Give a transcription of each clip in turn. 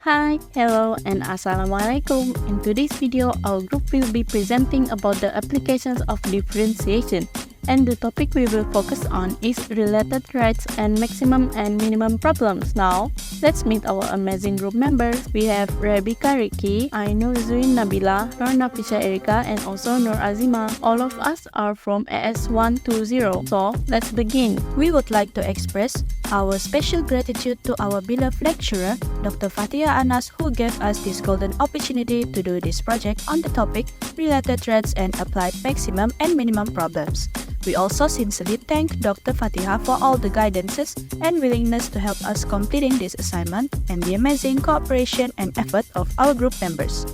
Hi, hello, and assalamualaikum. In today's video, our group will be presenting about the applications of differentiation. And the topic we will focus on is related rates and maximum and minimum problems. Now, let's meet our amazing group members. We have RAYBIECA Ricky, AINUR ZUYYIN Nabila, NORNAFIESHYA Erika, and also AZIEMAH. All of us are from AS120. So, let's begin. We would like to express our special gratitude to our beloved lecturer, Dr. Fathia Anas, who gave us this golden opportunity to do this project on the topic related rates and applied maximum and minimum problems. We also sincerely thank Dr. Fathia for all the guidances and willingness to help us completing this assignment and the amazing cooperation and effort of our group members.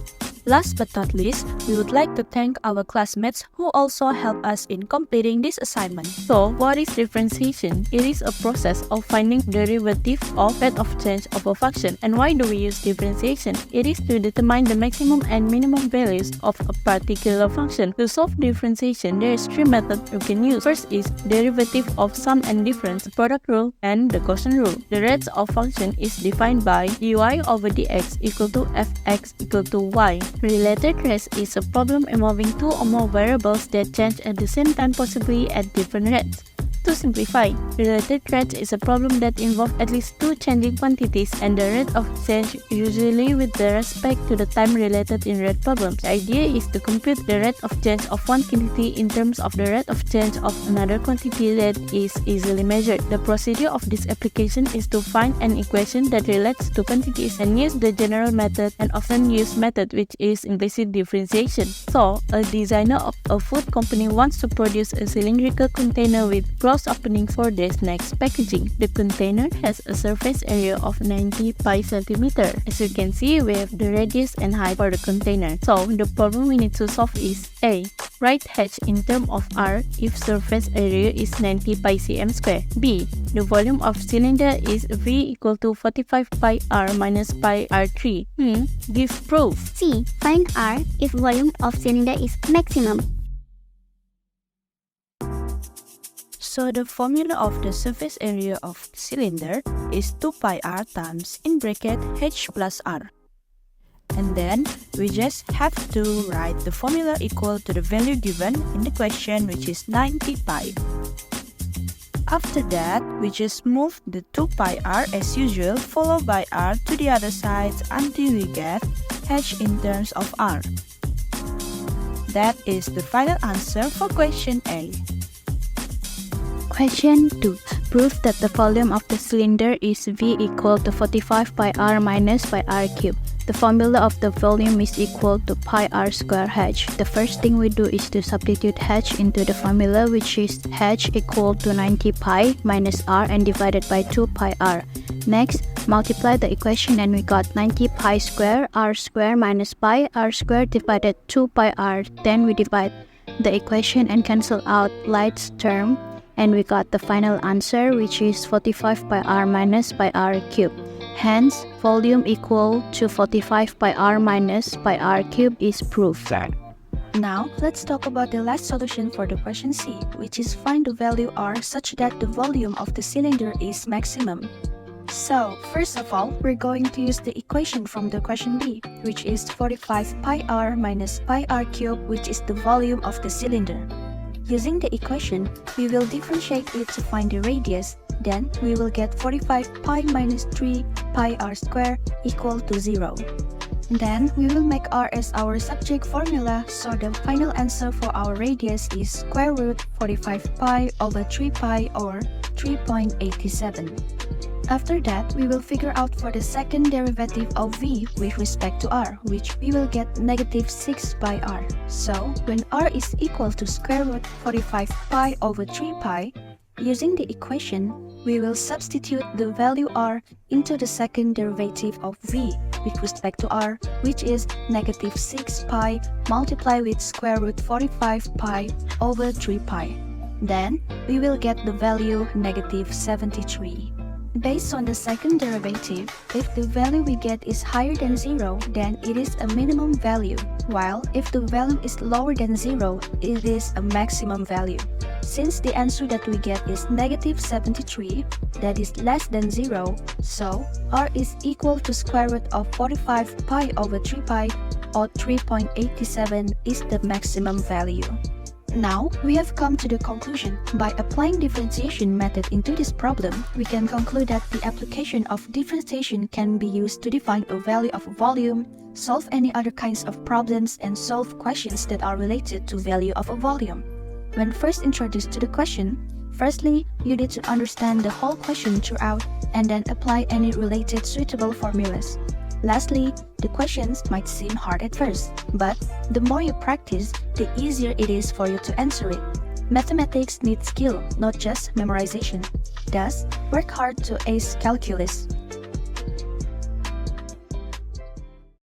Last but not least, we would like to thank our classmates who also helped us in completing this assignment. So, what is differentiation? It is a process of finding derivative of rate of change of a function. And why do we use differentiation? It is to determine the maximum and minimum values of a particular function. To solve differentiation, there is three methods you can use. First is derivative of sum and difference, the product rule, and the quotient rule. The rates of function is defined by dy over dx equal to fx equal to y. Related rates is a problem involving two or more variables that change at the same time, possibly at different rates. To simplify, related rates is a problem that involves at least two changing quantities and the rate of change usually with respect to the time related in rate problems. The idea is to compute the rate of change of one quantity in terms of the rate of change of another quantity that is easily measured. The procedure of this application is to find an equation that relates to quantities and use the general method and often used method, which is implicit differentiation. So, a designer of a food company wants to produce a cylindrical container with closed opening for their snacks packaging. The container has a surface area of 90 pi centimeter. As you can see, we have the radius and height for the container. So, the problem we need to solve is A. Write h in terms of r if surface area is 90 pi cm square. B. The volume of cylinder is V equal to 45 pi r minus pi r3. Give proof. C. Find r if volume of cylinder is maximum. So the formula of the surface area of cylinder is 2 pi r times in bracket h plus r. And then we just have to write the formula equal to the value given in the question, which is 90 pi. After that, we just move the 2 pi r as usual, followed by r to the other sides until we get h in terms of r. That is the final answer for question A. Question 2. Prove that the volume of the cylinder is V equal to 45 pi r minus pi r cubed. The formula of the volume is equal to pi r square h. The first thing we do is to substitute h into the formula, which is h equal to 90 pi minus r and divided by 2 pi r. Next, multiply the equation and we got 90 pi square r square minus pi r square divided 2 pi r. Then we divide the equation and cancel out Light's term. And we got the final answer, which is 45 pi r minus pi r cubed. Hence, volume equal to 45 pi r minus pi r cubed is proved. Now, let's talk about the last solution for the question C, which is find the value r such that the volume of the cylinder is maximum. So, first of all, we're going to use the equation from the question B, which is 45 pi r minus pi r cubed, which is the volume of the cylinder. Using the equation, we will differentiate it to find the radius. Then, we will get 45 pi minus 3 pi r square equal to 0. Then, we will make r as our subject formula, so the final answer for our radius is square root 45 pi over 3 pi or 3.87. After that, we will figure out for the second derivative of v with respect to r, which we will get negative 6 pi r. So, when r is equal to square root 45 pi over 3 pi, using the equation, we will substitute the value r into the second derivative of v with respect to r, which is negative 6 pi multiplied with square root 45 pi over 3 pi. Then, we will get the value negative 73. Based on the second derivative, if the value we get is higher than 0, then it is a minimum value, while if the value is lower than 0, it is a maximum value. Since the answer that we get is negative 73, that is less than 0, so r is equal to square root of 45 pi over 3 pi, or 3.87 is the maximum value. Now, we have come to the conclusion. By applying differentiation method into this problem, we can conclude that the application of differentiation can be used to define a value of volume, solve any other kinds of problems, and solve questions that are related to value of a volume. When first introduced to the question, firstly, you need to understand the whole question throughout and then apply any related suitable formulas. Lastly, the questions might seem hard at first, but the more you practice, the easier it is for you to answer it. Mathematics needs skill, not just memorization. Thus, work hard to ace calculus.